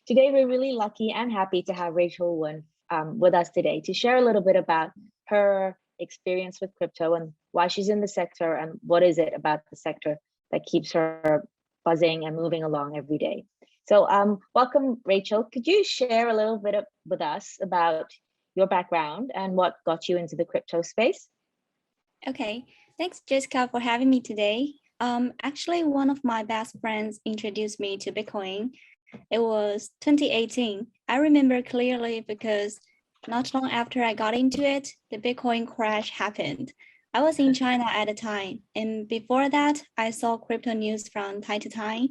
Today, we're really lucky and happy to have Rachel with us today to share a little bit about her experience with crypto and why she's in the sector and what is it about the sector that keeps her buzzing and moving along every day. So welcome, Rachel. Could you share a little bit with us about your background and what got you into the crypto space? Okay, thanks, Jessica, for having me today. Actually, one of my best friends introduced me to Bitcoin. It was 2018. I remember clearly because not long after I got into it, the Bitcoin crash happened. I was in China at the time, and before that, I saw crypto news from time to time.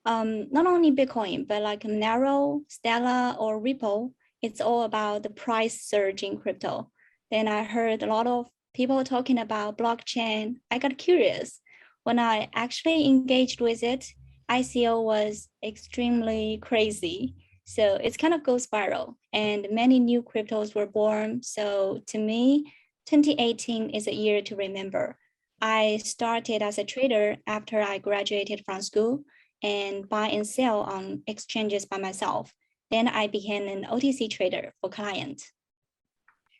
Not only Bitcoin, but like Monero, Stellar, or Ripple. It's all about the price surge in crypto. Then I heard a lot of people talking about blockchain. I got curious. When I actually engaged with it, ICO was extremely crazy. So it's kind of goes viral and many new cryptos were born. So to me, 2018 is a year to remember. I started as a trader after I graduated from school and buy and sell on exchanges by myself. Then I became an OTC trader for clients.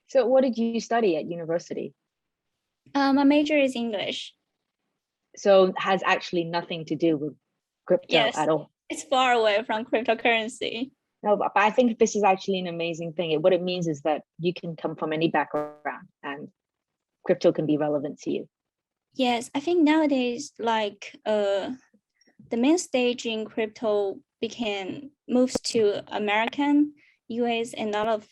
So what did you study at university? My major is English. So it has actually nothing to do with crypto at all. It's far away from cryptocurrency. No, but I think this is actually an amazing thing. What it means is that you can come from any background and crypto can be relevant to you. Yes, I think nowadays, like the main stage in crypto moves to American, US, and a lot of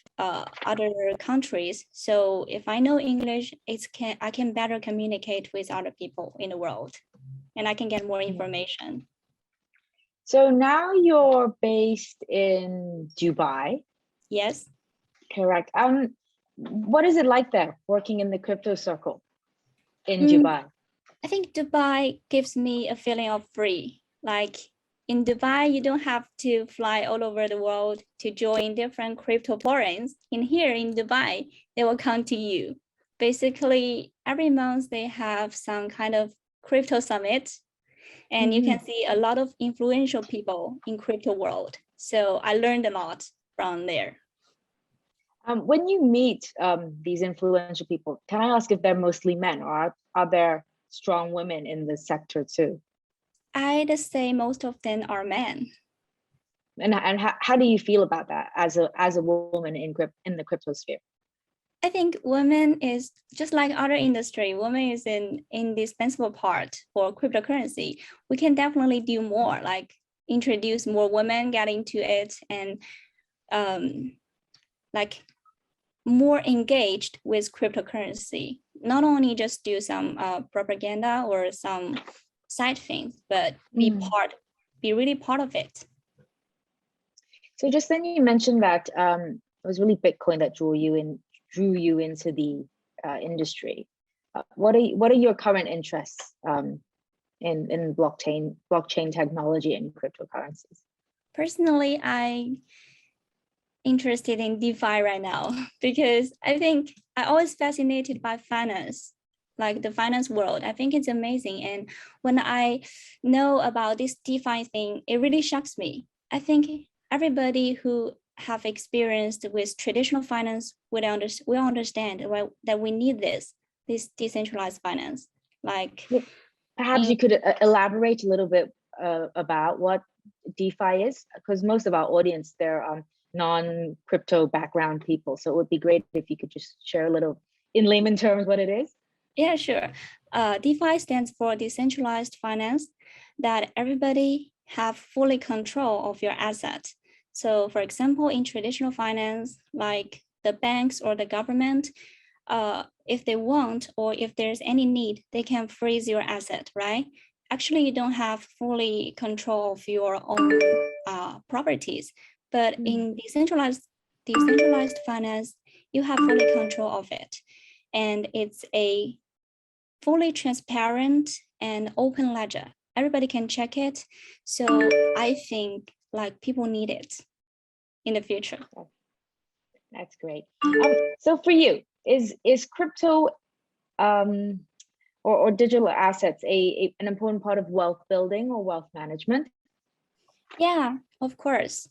other countries. So if I know English, I can better communicate with other people in the world, and I can get more information. So now you're based in Dubai. Yes. Correct. What is it like there, working in the crypto circle in Dubai? I think Dubai gives me a feeling of free. Like in Dubai, you don't have to fly all over the world to join different crypto forums. In here in Dubai, they will come to you. Basically, every month they have some kind of crypto summit, and you can see a lot of influential people in crypto world. So I learned a lot from there. When you meet these influential people, can I ask if they're mostly men, or are there strong women in the sector too? I'd say most of them are men. And how do you feel about that as a woman in the crypto sphere? I think women is just like other industry. Women is an indispensable part for cryptocurrency. We can definitely do more, like introduce more women, get into it, and like more engaged with cryptocurrency. Not only just do some propaganda or some side things, but be really part of it. So just then you mentioned that it was really Bitcoin that drew you into the industry. What are your current interests in blockchain technology and cryptocurrencies? Personally, I'm interested in DeFi right now because I think I always fascinated by finance, like the finance world. I think it's amazing. And when I know about this DeFi thing, it really shocks me. I think everybody who have experienced with traditional finance will understand that we need this decentralized finance. Like perhaps you could elaborate a little bit about what DeFi is, because most of our audience, they're non-crypto background people. So it would be great if you could just share a little in layman terms what it is. Yeah, sure. DeFi stands for decentralized finance, that everybody have fully control of your asset. So for example, in traditional finance, like the banks or the government, if they want or if there's any need, they can freeze your asset, right? Actually, you don't have fully control of your own properties, but in decentralized finance, you have fully control of it. And it's a fully transparent and open ledger. Everybody can check it. So I think like people need it in the future. That's great. So for you, is crypto or digital assets an important part of wealth building or wealth management? Yeah, of course.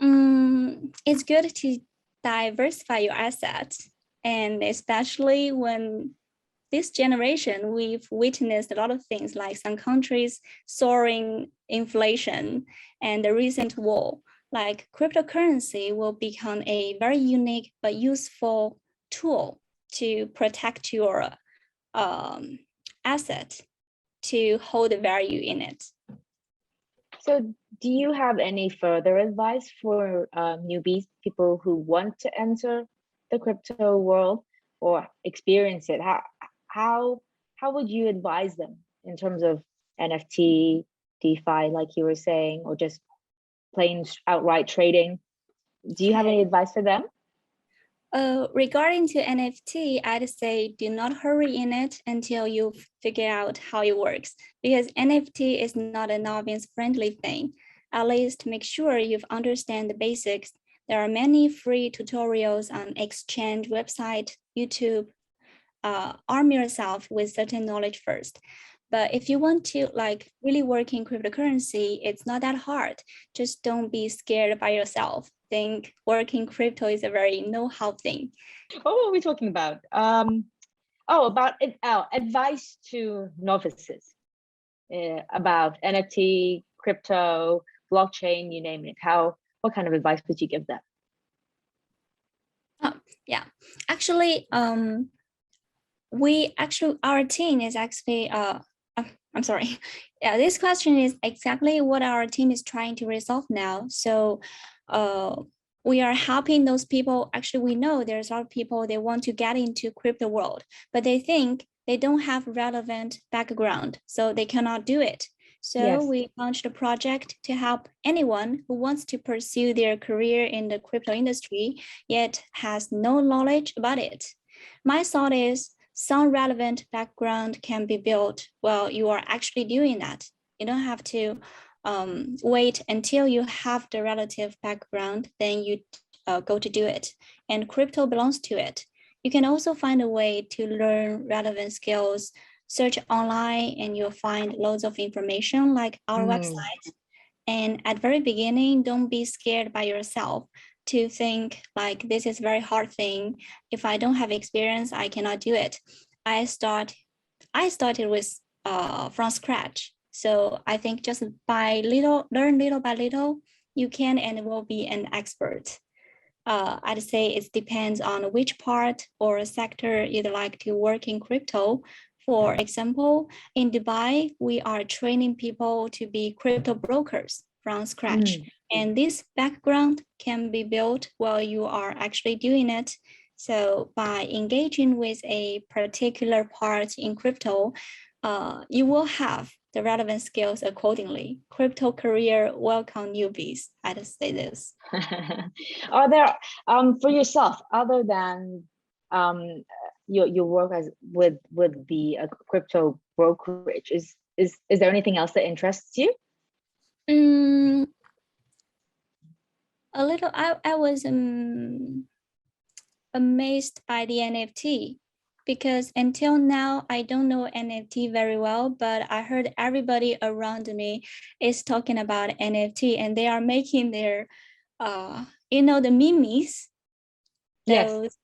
It's good to diversify your assets, and especially when this generation, we've witnessed a lot of things like some countries soaring inflation and the recent war. Like cryptocurrency will become a very unique but useful tool to protect your asset, to hold the value in it. So do you have any further advice for newbies, people who want to enter the crypto world or experience it? How would you advise them in terms of NFT, DeFi, like you were saying, or just plain outright trading? Do you have any advice for them? Regarding to NFT, I'd say do not hurry in it until you figure out how it works, because NFT is not a novice-friendly thing. At least make sure you've understand the basics. There are many free tutorials on exchange website, YouTube. Arm yourself with certain knowledge first. But if you want to like really work in cryptocurrency, it's not that hard. Just don't be scared by yourself. Think working crypto is a very know-how thing. What were we talking about? About advice to novices about NFT, crypto, blockchain, you name it. What kind of advice would you give them? Oh, yeah, actually, our team is actually I'm sorry. Yeah, this question is exactly what our team is trying to resolve now. So we are helping those people. Actually, we know there's a lot of people, they want to get into crypto world, but they think they don't have relevant background, so they cannot do it. So yes, we launched a project to help anyone who wants to pursue their career in the crypto industry, yet has no knowledge about it. My thought is, some relevant background can be built while you are actually doing that. You don't have to wait until you have the relative background, then you go to do it. And crypto belongs to it. You can also find a way to learn relevant skills, search online, and you'll find loads of information like our website. And at the very beginning, don't be scared by yourself to think like this is a very hard thing. If I don't have experience, I cannot do it. I started with from scratch. So I think just learn little by little, you can and will be an expert. I'd say it depends on which part or sector you'd like to work in crypto. For example, in Dubai, we are training people to be crypto brokers from scratch. And this background can be built while you are actually doing it. So by engaging with a particular part in crypto, you will have the relevant skills accordingly. Crypto career welcome newbies, I'd say this. Are there, for yourself, other than your work with the crypto brokerage, is there anything else that interests you? A little. I was amazed by the NFT, because until now I don't know NFT very well, but I heard everybody around me is talking about NFT, and they are making their the memes. Yes.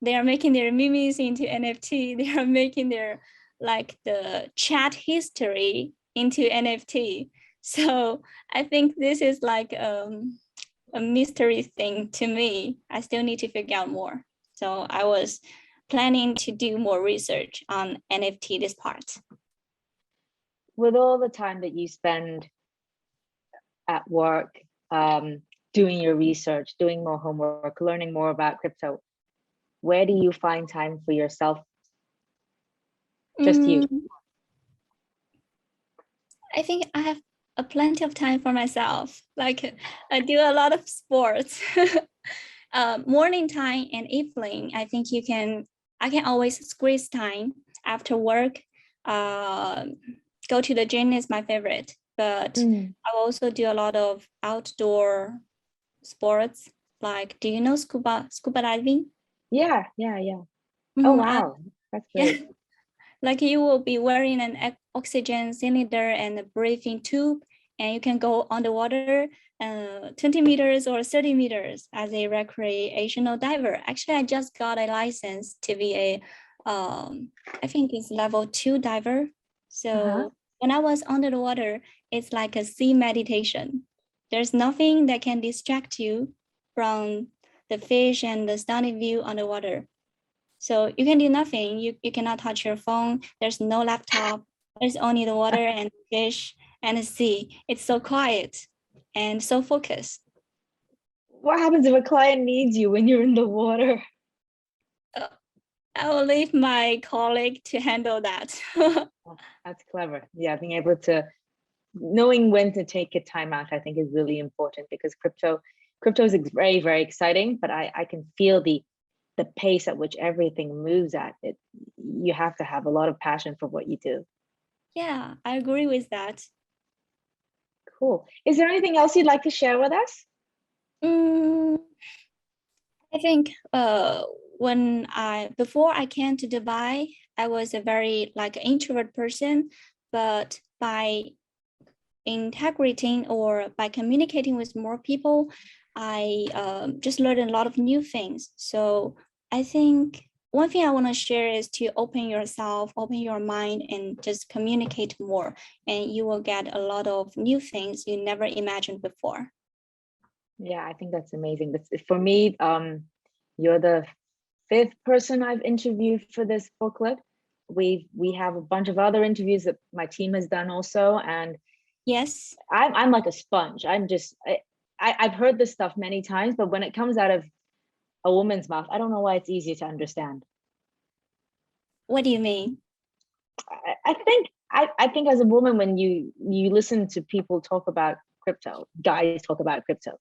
They are making their memes into NFT. They are making their like the chat history into NFT. So I think this is like a mystery thing to me. I still need to figure out more. So I was planning to do more research on NFT, this part. With all the time that you spend at work, doing your research, doing more homework, learning more about crypto, where do you find time for yourself? Just you? I think I have plenty of time for myself. Like I do a lot of sports. Morning time and evening, I think I can always squeeze time after work. Go to the gym is my favorite, but I also do a lot of outdoor sports. Like, do you know scuba diving? Yeah. Oh, wow. That's great. Yeah. Like you will be wearing an oxygen cylinder and a breathing tube, and you can go underwater 20 meters or 30 meters as a recreational diver. Actually, I just got a license to be a, I think it's level 2 diver. So when I was under the water, it's like a sea meditation. There's nothing that can distract you from the fish and the stunning view underwater. So you can do nothing. You cannot touch your phone. There's no laptop. There's only the water and the fish and the sea. It's so quiet and so focused. What happens if a client needs you when you're in the water? I will leave my colleague to handle that. That's clever. Yeah, being able to, knowing when to take a time out, I think is really important, because crypto is very, very exciting, but I can feel the pace at which everything moves at. You have to have a lot of passion for what you do. Yeah, I agree with that. Cool. Is there anything else you'd like to share with us? I think before I came to Dubai, I was a very introvert person, but by integrating or by communicating with more people, I just learned a lot of new things. So I think one thing I want to share is to open yourself, open your mind, and just communicate more, and you will get a lot of new things you never imagined before. Yeah, I think that's amazing. For me, you're the 5th person I've interviewed for this booklet. We have a bunch of other interviews that my team has done also, and yes, I'm like a sponge. I've heard this stuff many times, but when it comes out of a woman's mouth, I don't know why it's easier to understand. What do you mean? I think as a woman, when you listen to people talk about crypto, guys talk about crypto,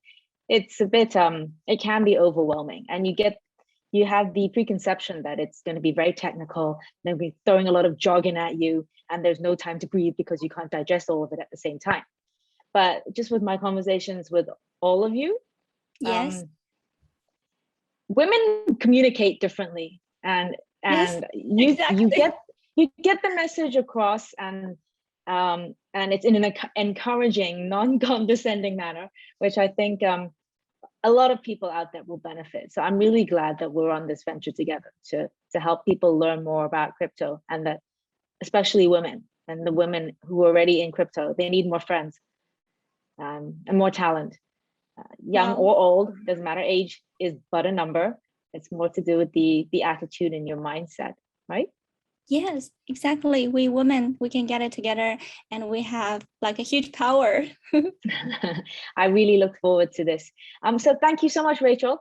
it's a bit it can be overwhelming, and you have the preconception that it's going to be very technical, they'll be throwing a lot of jargon at you, and there's no time to breathe because you can't digest all of it at the same time. But just with my conversations with all of you, yes, women communicate differently, and yes, you exactly. you get the message across, and it's in an encouraging, non-condescending manner, which I think a lot of people out there will benefit. So I'm really glad that we're on this venture together to help people learn more about crypto, and that especially women, and the women who are already in crypto, they need more friends and more talent. Young or old, doesn't matter, age is but a number. It's more to do with the attitude and your mindset, right? Yes, exactly. We women, we can get it together, and we have a huge power. I really look forward to this. So thank you so much, Rachel.